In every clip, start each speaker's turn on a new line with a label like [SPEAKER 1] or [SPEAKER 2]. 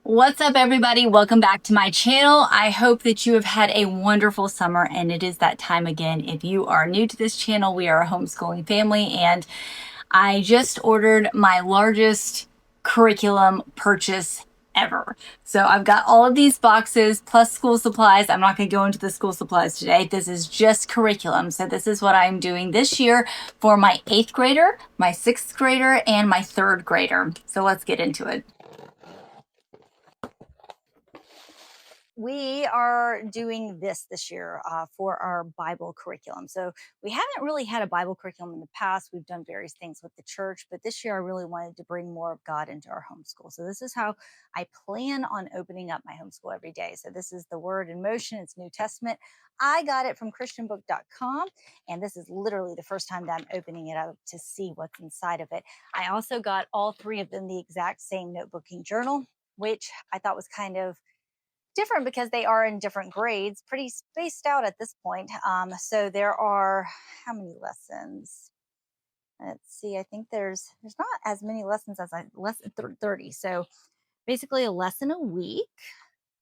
[SPEAKER 1] What's up, everybody? Welcome back to my channel. I hope that you have had a wonderful summer, and it is that time again. If you are new to this channel, we are a homeschooling family, and I just ordered my largest curriculum purchase ever. So I've got all of these boxes plus school supplies. I'm not going to go into the school supplies today. This is just curriculum. So this is what I'm doing this year for my 8th grader, my 6th grader, and my 3rd grader. So let's get into it. We are doing this year for our Bible curriculum. So we haven't really had a Bible curriculum in the past. We've done various things with the church, but this year I really wanted to bring more of God into our homeschool. So this is how I plan on opening up my homeschool every day. So this is the Word in Motion. It's New Testament. I got it from christianbook.com, and this is literally the first time that I'm opening it up to see what's inside of it. I also got all three of them the exact same notebooking journal, which I thought was kind of different because they are in different grades, pretty spaced out at this point. So there are how many lessons? Let's see. I think there's not as many lessons as less than 30. So basically a lesson a week.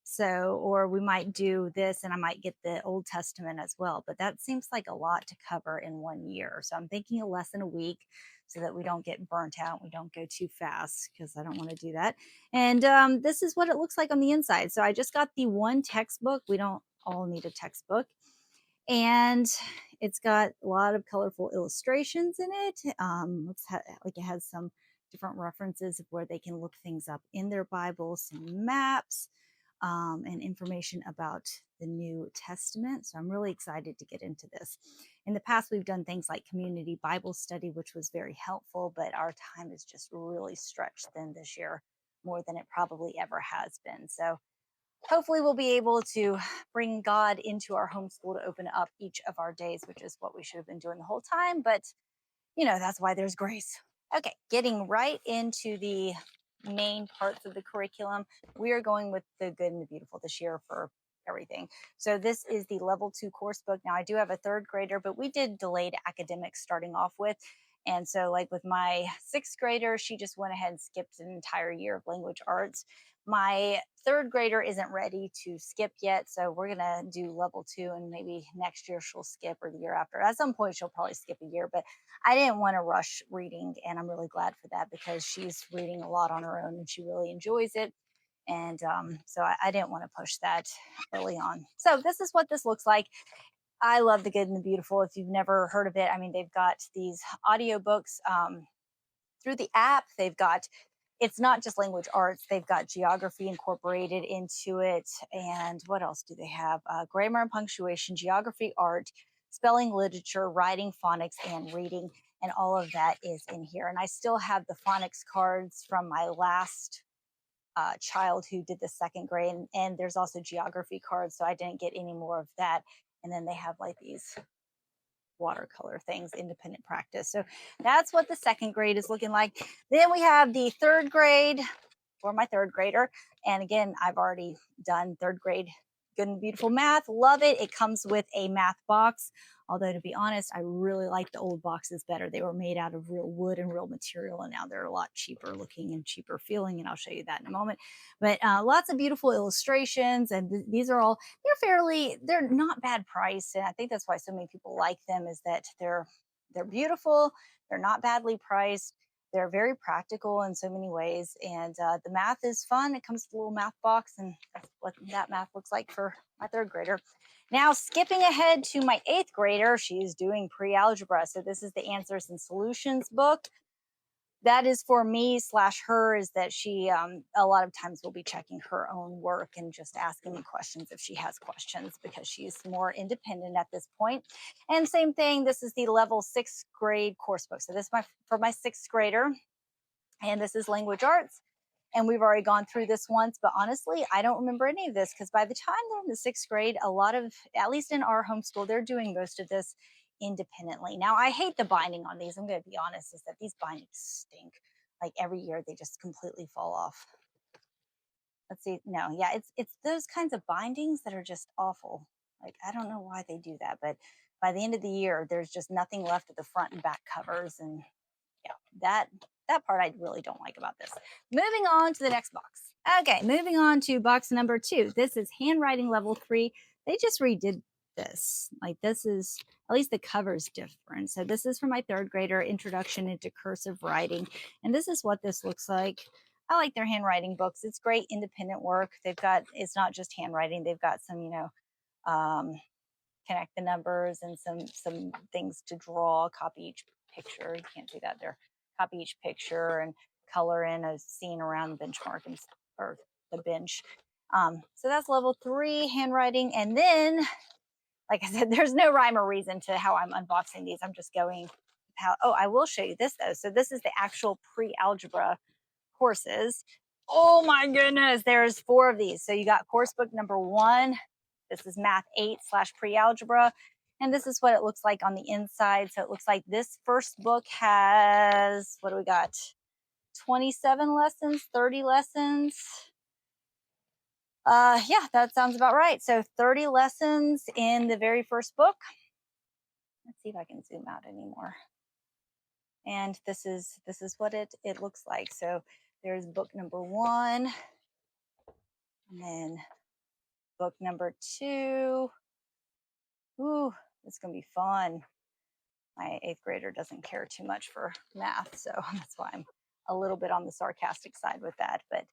[SPEAKER 1] So, or we might do this and I might get the Old Testament as well, but that seems like a lot to cover in one year. So I'm thinking a lesson a week so that we don't get burnt out. We don't go too fast because I don't want to do that. And this is what it looks like on the inside. So I just got the one textbook. We don't all need a textbook. And it's got a lot of colorful illustrations in it. Looks like it has some different references of where they can look things up in their Bible, some maps, and information about the New Testament. So I'm really excited to get into this. In the past, we've done things like community Bible study, which was very helpful, but our time is just really stretched thin this year, more than it probably ever has been. So hopefully we'll be able to bring God into our homeschool to open up each of our days, which is what we should have been doing the whole time. But, that's why there's grace. Okay, getting right into the main parts of the curriculum, we are going with the good and the beautiful this year for everything. So this is the level 2 course book. Now I do have a 3rd grader, but we did delayed academics starting off with. And so like with my 6th grader, she just went ahead and skipped an entire year of language arts. My 3rd grader isn't ready to skip yet, so we're gonna do level 2, and maybe next year she'll skip, or the year after. At some point she'll probably skip a year, but I didn't want to rush reading, and I'm really glad for that because she's reading a lot on her own and she really enjoys it. And so I didn't want to push that early on. So this is what this looks like. I love the good and the beautiful. If you've never heard of it, I mean, they've got these audiobooks through the app. They've got, it's not just language arts, they've got geography incorporated into it. And what else do they have? Grammar and punctuation, geography, art, spelling, literature, writing, phonics, and reading. And all of that is in here. And I still have the phonics cards from my last child who did the 2nd grade. And there's also geography cards. So I didn't get any more of that. And then they have like these watercolor things, independent practice. So that's what the 2nd grade is looking like. Then we have the 3rd grade for my 3rd grader. And again, I've already done 3rd grade good and beautiful math. Love it. It comes with a math box. Although to be honest, I really like the old boxes better. They were made out of real wood and real material, and now they're a lot cheaper looking and cheaper feeling. And I'll show you that in a moment. But lots of beautiful illustrations, and these are all, they're not bad price, and I think that's why so many people like them, is that they're beautiful, they're not badly priced, they're very practical in so many ways, and the math is fun. It comes with a little math box, and that's what that math looks like for my 3rd grader. Now, skipping ahead to my 8th grader, she's doing pre-algebra. So this is the answers and solutions book. That is for me / her, is that she a lot of times will be checking her own work and just asking me questions if she has questions, because she's more independent at this point. And same thing, this is the level 6th grade course book. So this is for my 6th grader, and this is language arts. And we've already gone through this once, but honestly, I don't remember any of this because by the time they're in the 6th grade, a lot of, at least in our homeschool, they're doing most of this independently. Now, I hate the binding on these. I'm going to be honest, is that these bindings stink. Like every year, they just completely fall off. Let's see. No, yeah, it's those kinds of bindings that are just awful. Like, I don't know why they do that, but by the end of the year, there's just nothing left of the front and back covers. And yeah, that that part I really don't like about this. Moving on to the next box. Okay, moving on to box number 2. This is handwriting level 3. They just redid this. Like, this is, at least the cover's different. So this is for my 3rd grader, Introduction into Cursive Writing. And this is what this looks like. I like their handwriting books. It's great independent work. They've got, it's not just handwriting. They've got some, um, connect the numbers and some things to draw, copy each picture. You can't do that there. Copy each picture and color in a scene around the benchmark and or the bench. So that's level 3 handwriting. And then, like I said, there's no rhyme or reason to how I'm unboxing these. I'm just going how. Oh, I will show you this though. So this is the actual pre-algebra courses. Oh my goodness, there's 4 of these. So you got course book number 1. This is math 8 / pre-algebra. And this is what it looks like on the inside. So it looks like this first book has, what do we got? 27 lessons, 30 lessons. Yeah, that sounds about right. So 30 lessons in the very first book. Let's see if I can zoom out anymore. And this is what it looks like. So there's book number 1, and then book number 2. Ooh, it's gonna be fun. My 8th grader doesn't care too much for math, so that's why I'm a little bit on the sarcastic side with that. But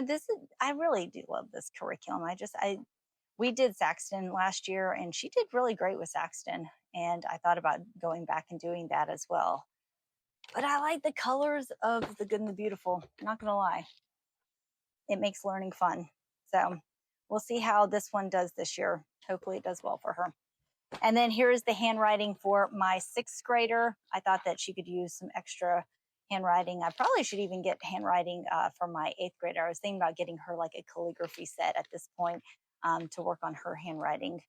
[SPEAKER 1] this is, I really do love this curriculum. I we did Saxton last year, and she did really great with Saxton, and I thought about going back and doing that as well. But I like the colors of the good and the beautiful. Not gonna lie, it makes learning fun. So we'll see how this one does this year. Hopefully, it does well for her. And then here's the handwriting for my 6th grader. I thought that she could use some extra handwriting. I probably should even get handwriting for my 8th grader. I was thinking about getting her like a calligraphy set at this point to work on her handwriting.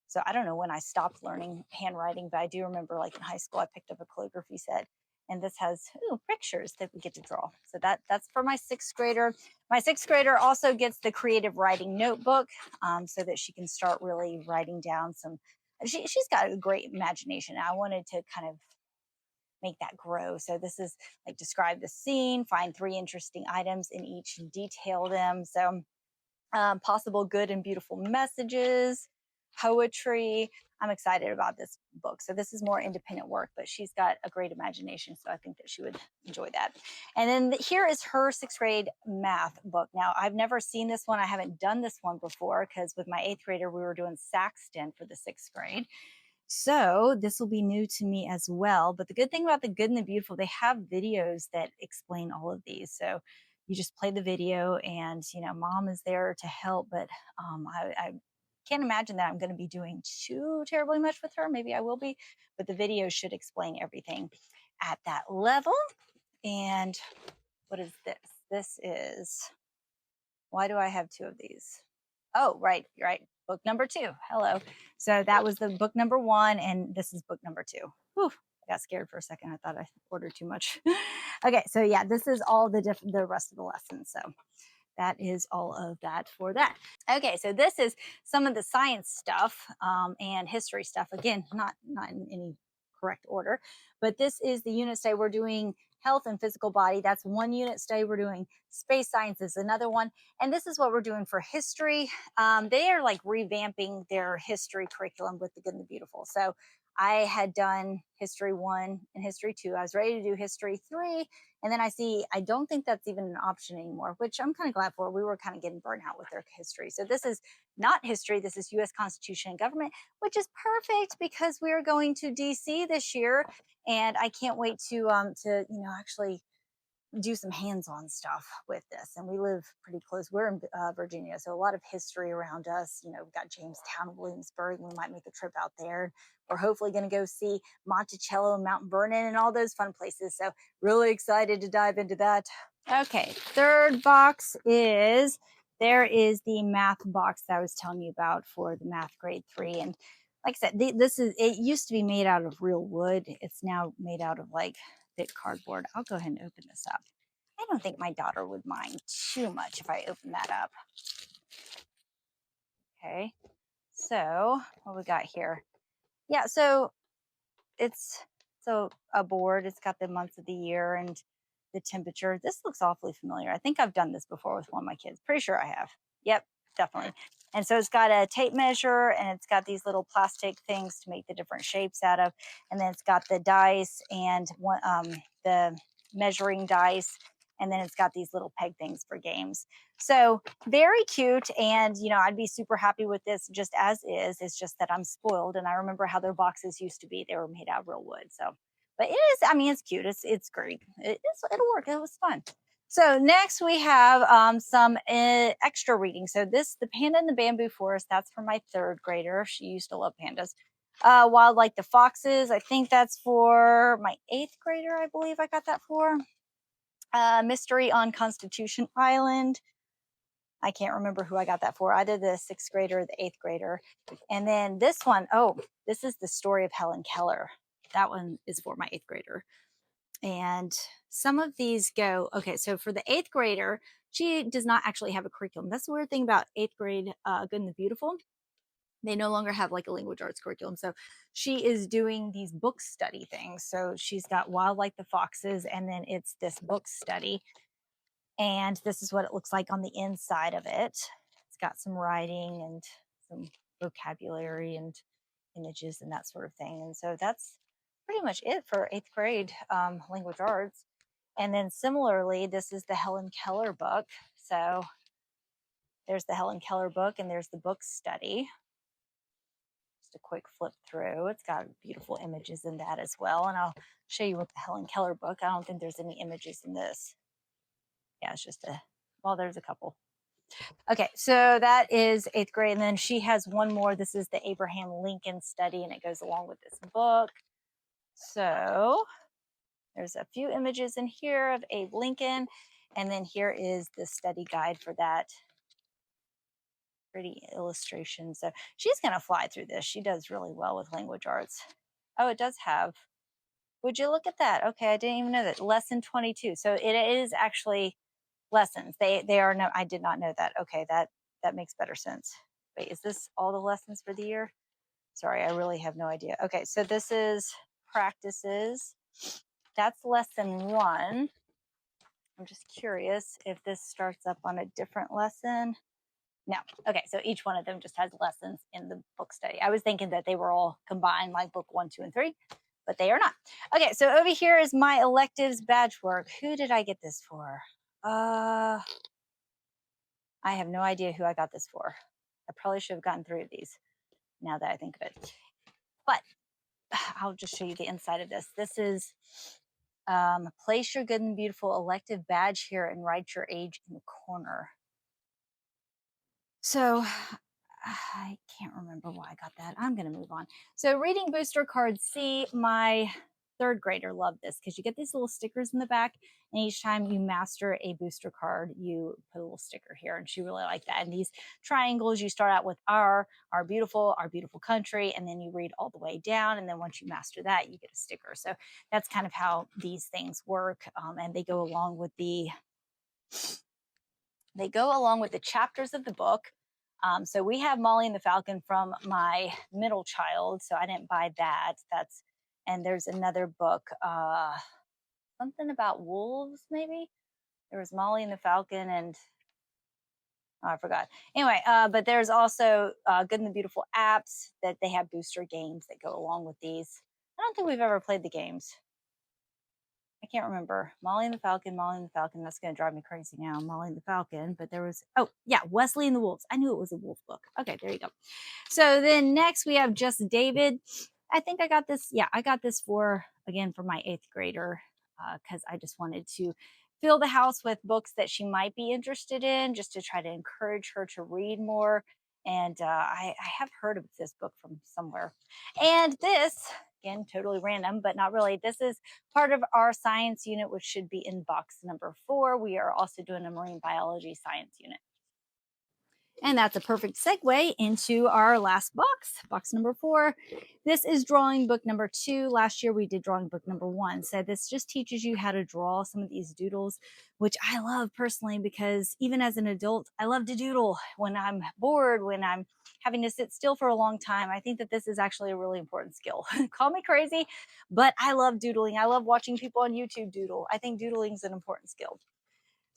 [SPEAKER 1] So I don't know when I stopped learning handwriting, but I do remember like in high school, I picked up a calligraphy set. And this has pictures that we get to draw. So that's for my 6th grader. My 6th grader also gets the creative writing notebook so that she can start really writing down some. She's got a great imagination. I wanted to kind of make that grow. So this is like describe the scene, find 3 interesting items in each, and detail them. So possible good and beautiful messages, poetry. I'm excited about this book. So this is more independent work, but she's got a great imagination. So I think that she would enjoy that. And then here is her 6th grade math book. Now, I've never seen this one. I haven't done this one before because with my 8th grader, we were doing Saxton for the 6th grade. So this will be new to me as well. But the good thing about the good and the beautiful, they have videos that explain all of these. So you just play the video and, mom is there to help. But I can't imagine that I'm going to be doing too terribly much with her. Maybe I will be, but the video should explain everything at that level. And what is this? This is, why do I have 2 of these? Oh, right, right. Book number 2. Hello. So that was the book number 1, and this is book number 2. Whew, I got scared for a second. I thought I ordered too much. Okay, so yeah, this is all the rest of the lesson. So that is all of that for that. Okay, so this is some of the science stuff and history stuff. Again, not in any correct order, but this is the unit study we're doing. Health and physical body. That's one unit study. We're doing space science is another one. And this is what we're doing for history. They are like revamping their history curriculum with the good and the beautiful. So I had done history 1 and history 2. I was ready to do history 3. And then I don't think that's even an option anymore, which I'm kind of glad for. We were kind of getting burnt out with their history. So this is not history. This is US Constitution and government, which is perfect because we're going to DC this year. And I can't wait to actually do some hands-on stuff with this. And we live pretty close. We're in Virginia, so a lot of history around us. We've got Jamestown, Williamsburg. We might make a trip out there. We're hopefully going to go see Monticello and Mount Vernon and all those fun places. So really excited to dive into that. Okay, 3rd box is, there is the math box that I was telling you about for the math grade 3. And like I said, it used to be made out of real wood. It's now made out of like thick cardboard. I'll go ahead and open this up. I don't think my daughter would mind too much if I open that up. Okay, so what we got here? Yeah, so it's a board. It's got the months of the year, and the temperature. This looks awfully familiar. I think I've done this before with one of my kids. Pretty sure I have. Yep, definitely. And so it's got a tape measure and it's got these little plastic things to make the different shapes out of. And then it's got the dice and one, the measuring dice. And then it's got these little peg things for games. So very cute. And, I'd be super happy with this just as is. It's just that I'm spoiled. And I remember how their boxes used to be. They were made out of real wood. So, but it is, I mean, it's cute. It's great. It'll work. It was fun. So next we have some extra reading. So the Panda in the Bamboo Forest, that's for my third grader. She used to love pandas. Wild Like the Foxes, I think that's for my eighth grader, I believe I got that for. Mystery on Constitution Island. I can't remember who I got that for, either the sixth grader or the eighth grader. And then this one, this is The Story of Helen Keller. That one is for my eighth grader. And some of these go, okay, so for the eighth grader, she does not actually have a curriculum. That's the weird thing about eighth grade, Good and the Beautiful. They no longer have like a language arts curriculum. So she is doing these book study things. So she's got Wild Like the Foxes, and then it's this book study. And this is what it looks like on the inside of it. It's got some writing and some vocabulary and images and that sort of thing. And so that's pretty much it for eighth grade language arts. And then similarly, this is the Helen Keller book. So there's the Helen Keller book and there's the book study. Just a quick flip through. It's got beautiful images in that as well. And I'll show you with the Helen Keller book. I don't think there's any images in this. Yeah, it's just there's a couple. Okay, so that is eighth grade. And then she has one more. This is the Abraham Lincoln study, and it goes along with this book. So there's a few images in here of Abe Lincoln. And then here is the study guide for that. Pretty illustration. So she's going to fly through this. She does really well with language arts. Oh, it does have. Would you look at that? Okay, I didn't even know that. Lesson 22. So it is actually lessons. They are no. I did not know that. Okay, that makes better sense. Wait, is this all the lessons for the year? Sorry, I really have no idea. Okay, so this is practices. That's lesson 1. I'm just curious if this starts up on a different lesson. No. Okay, so each one of them just has lessons in the book study. I was thinking that they were all combined, like book 1, 2, and 3, but they are not. Okay, so over here is my electives badge work. Who did I get this for? I have no idea who I got this for. I probably should have gotten 3 of these now that I think of it. But I'll just show you the inside of this. This is place your good and beautiful elective badge here and write your age in the corner. So I can't remember why I got that. I'm going to move on. So reading booster card C, my third grader loved this because you get these little stickers in the back, and each time you master a booster card, you put a little sticker here, and she really liked that. And these triangles, you start out with our beautiful country, and then you read all the way down, and then once you master that, you get a sticker. So that's kind of how these things work, and they go along with the chapters of the book. So we have Molly and the Falcon from my middle child, so I didn't buy that. And there's another book, something about wolves, maybe. There was Molly and the Falcon, and I forgot. Anyway, but there's also Good and the Beautiful apps that they have booster games that go along with these. I don't think we've ever played the games. I can't remember. Molly and the Falcon. That's going to drive me crazy now. Molly and the Falcon. But there was, Wesley and the Wolves. I knew it was a wolf book. Okay, there you go. So then next we have Just David. I think I got this. Yeah, I got this for my eighth grader because I just wanted to fill the house with books that she might be interested in, just to try to encourage her to read more. And I have heard of this book from somewhere. And this, again, totally random, but not really. This is part of our science unit, which should be in box number 4. We are also doing a marine biology science unit. And that's a perfect segue into our last box, box number 4. This is drawing book number 2. Last year we did drawing book number 1. So this just teaches you how to draw some of these doodles, which I love personally because even as an adult, I love to doodle when I'm bored, when I'm having to sit still for a long time. I think that this is actually a really important skill. Call me crazy, but I love doodling. I love watching people on YouTube doodle. I think doodling is an important skill.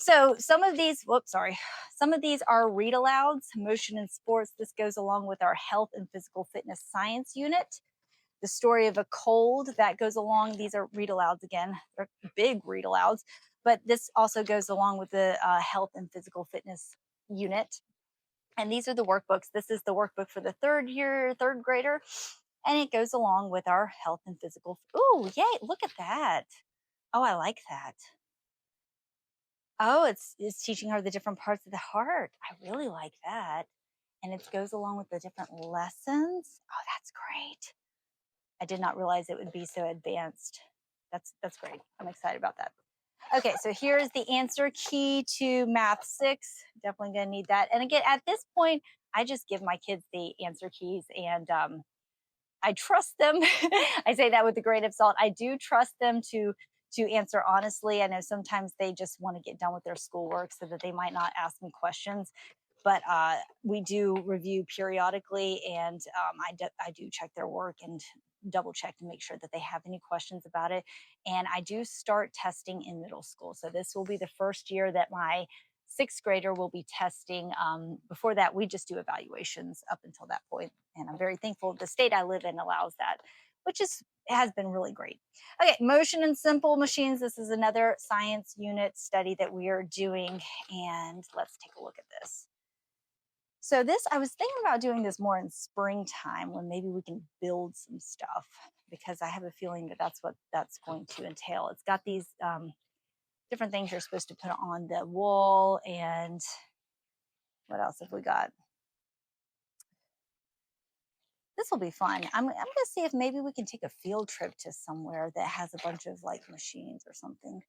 [SPEAKER 1] So some of these, whoops, sorry. Some of these are read alouds, motion and sports. This goes along with our health and physical fitness science unit. The story of a cold that goes along. These are read alouds again. They're big read alouds, but this also goes along with the health and physical fitness unit. And these are the workbooks. This is the workbook for the third grader. And it goes along with our health and physical. Oh, yay, look at that. Oh, I like that. Oh, it's teaching her the different parts of the heart. I really like that. And it goes along with the different lessons. Oh, that's great. I did not realize it would be so advanced. That's great. I'm excited about that. Okay, so here's the answer key to Math 6. Definitely going to need that. And again, at this point, I just give my kids the answer keys and I trust them. I say that with a grain of salt. I do trust them to answer honestly. I know sometimes they just want to get done with their schoolwork so that they might not ask me questions, but we do review periodically, and I do check their work and double check to make sure that they have any questions about it. And I do start testing in middle school. So this will be the first year that my sixth grader will be testing. Before that, we just do evaluations up until that point. And I'm very thankful the state I live in allows that, which is has been really great. Okay, motion and simple machines. This is another science unit study that we are doing. And let's take a look at this. So this, I was thinking about doing this more in springtime when maybe we can build some stuff because I have a feeling that that's what that's going to entail. It's got these different things you're supposed to put on the wall, and what else have we got? This will be fun. I'm going to see if maybe we can take a field trip to somewhere that has a bunch of like machines or something.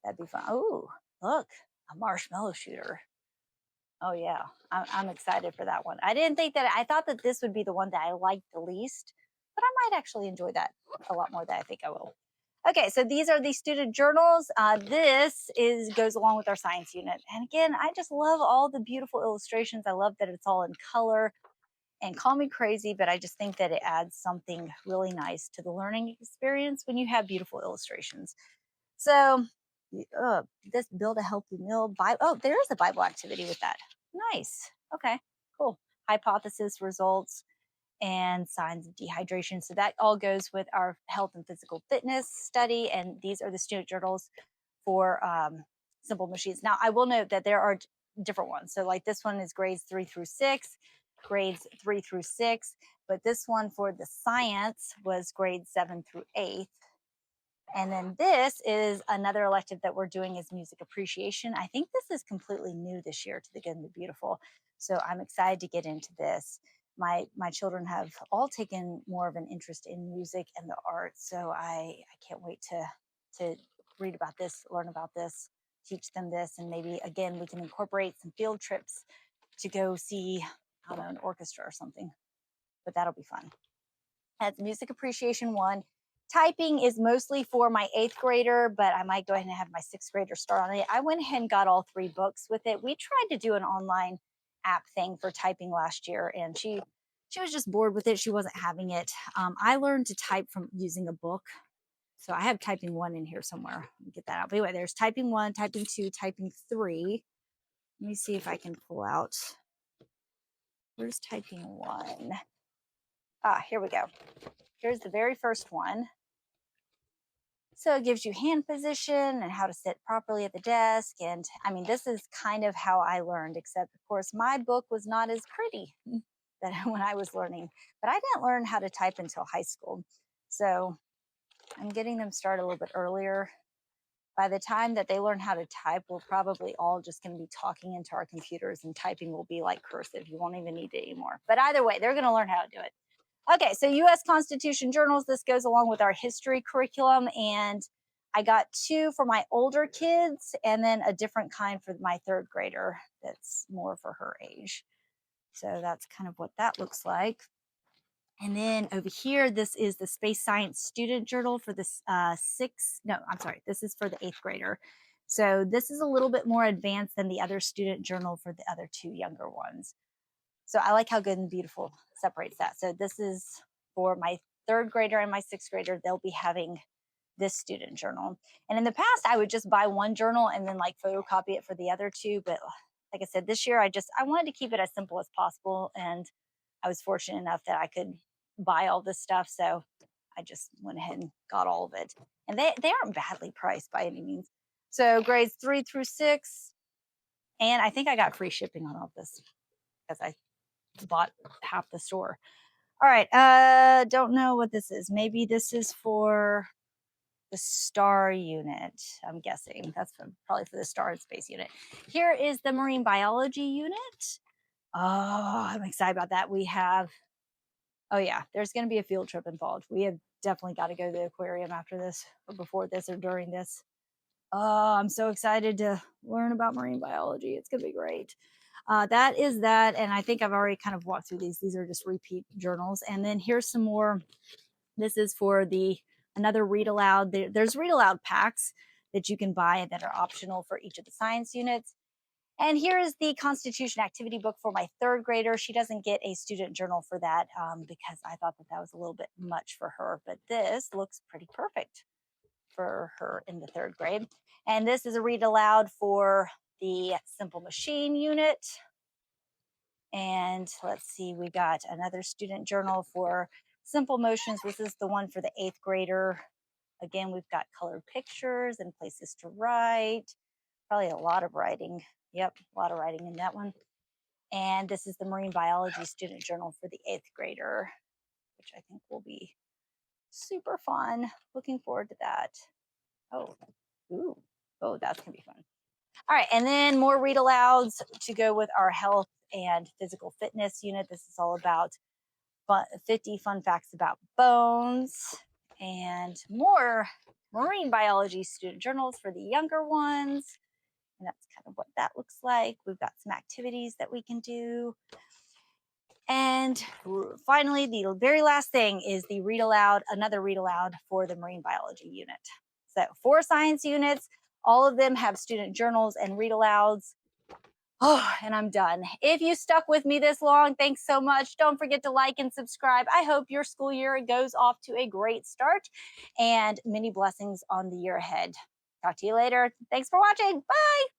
[SPEAKER 1] That'd be fun. Oh, look, a marshmallow shooter. Oh yeah, I'm excited for that one. I didn't think that. I thought that this would be the one that I liked the least, but I might actually enjoy that a lot more than I think I will. Okay, so these are the student journals. This is goes along with our science unit, and again, I just love all the beautiful illustrations. I love that it's all in color. And call me crazy, but I just think that it adds something really nice to the learning experience when you have beautiful illustrations. So, this build a healthy meal. Oh, there is a Bible activity with that. Nice. Okay, cool. Hypothesis results and signs of dehydration. So that all goes with our health and physical fitness study. And these are the student journals for simple machines. Now, I will note that there are different ones. So, like this one is grades 3 through 6, grades 3 through 6. But this one for the science was grades 7 through 8. And then this is another elective that we're doing is music appreciation. I think this is completely new this year to the good and the beautiful. So I'm excited to get into this. My children have all taken more of an interest in music and the arts. So I can't wait to read about this, learn about this, teach them this, and maybe again we can incorporate some field trips to go see, I don't know, an orchestra or something. But that'll be fun. That's music appreciation 1. Typing is mostly for my 8th grader, but I might go ahead and have my 6th grader start on it. I went ahead and got all 3 books with it. We tried to do an online app thing for typing last year, and she was just bored with it. She wasn't having it. I learned to type from using a book. So I have typing 1 in here somewhere. Let me get that out. But anyway, there's typing 1, typing 2, typing 3. Let me see if I can pull out. Where's typing 1? Ah, here we go. Here's the very first one. So it gives you hand position and how to sit properly at the desk. And I mean, this is kind of how I learned, except of course, my book was not as pretty that when I was learning, but I didn't learn how to type until high school. So I'm getting them started a little bit earlier. By the time that they learn how to type, we're probably all just going to be talking into our computers and typing will be like cursive. You won't even need it anymore. But either way, they're going to learn how to do it. Okay, so US Constitution journals. This goes along with our history curriculum. And I got 2 for my older kids and then a different kind for my 3rd grader that's more for her age. So that's kind of what that looks like. And then over here, this is the Space Science Student Journal for the no, I'm sorry, this is for the 8th grader. So this is a little bit more advanced than the other student journal for the other 2 younger ones. So I like how Good and Beautiful separates that. So this is for my 3rd grader and my 6th grader. They'll be having this student journal. And in the past, I would just buy one journal and then like photocopy it for the other 2. But like I said, this year I wanted to keep it as simple as possible. And I was fortunate enough that I could buy all this stuff. So I just went ahead and got all of it. And they aren't badly priced by any means. So grades 3 through 6. And I think I got free shipping on all of this because I bought half the store. All right. Don't know what this is. Maybe this is for the star unit. I'm guessing that's probably for the star and space unit. Here is the marine biology unit. Oh, I'm excited about that. Oh yeah, there's going to be a field trip involved. We have definitely got to go to the aquarium after this, or before this, or during this. Oh, I'm so excited to learn about marine biology. It's going to be great. That is that. And I think I've already kind of walked through these. These are just repeat journals. And then here's some more. This is for another read aloud. There's read aloud packs that you can buy that are optional for each of the science units. And here is the Constitution activity book for my 3rd grader. She doesn't get a student journal for that because I thought that was a little bit much for her. But this looks pretty perfect for her in the 3rd grade. And this is a read aloud for the simple machine unit. And let's see, we got another student journal for simple motions. This is the one for the 8th grader. Again, we've got colored pictures and places to write. Probably a lot of writing. Yep, a lot of writing in that one. And this is the marine biology student journal for the 8th grader, which I think will be super fun. Looking forward to that. Oh, ooh, oh, that's gonna be fun. All right, and then more read alouds to go with our health and physical fitness unit. This is all about 50 fun facts about bones and more marine biology student journals for the younger ones. And that's kind of what that looks like. We've got some activities that we can do. And finally, the very last thing is the read aloud, another read aloud for the marine biology unit. So 4 science units, all of them have student journals and read alouds. Oh, and I'm done. If you stuck with me this long, thanks so much. Don't forget to like and subscribe. I hope your school year goes off to a great start and many blessings on the year ahead. Talk to you later. Thanks for watching. Bye.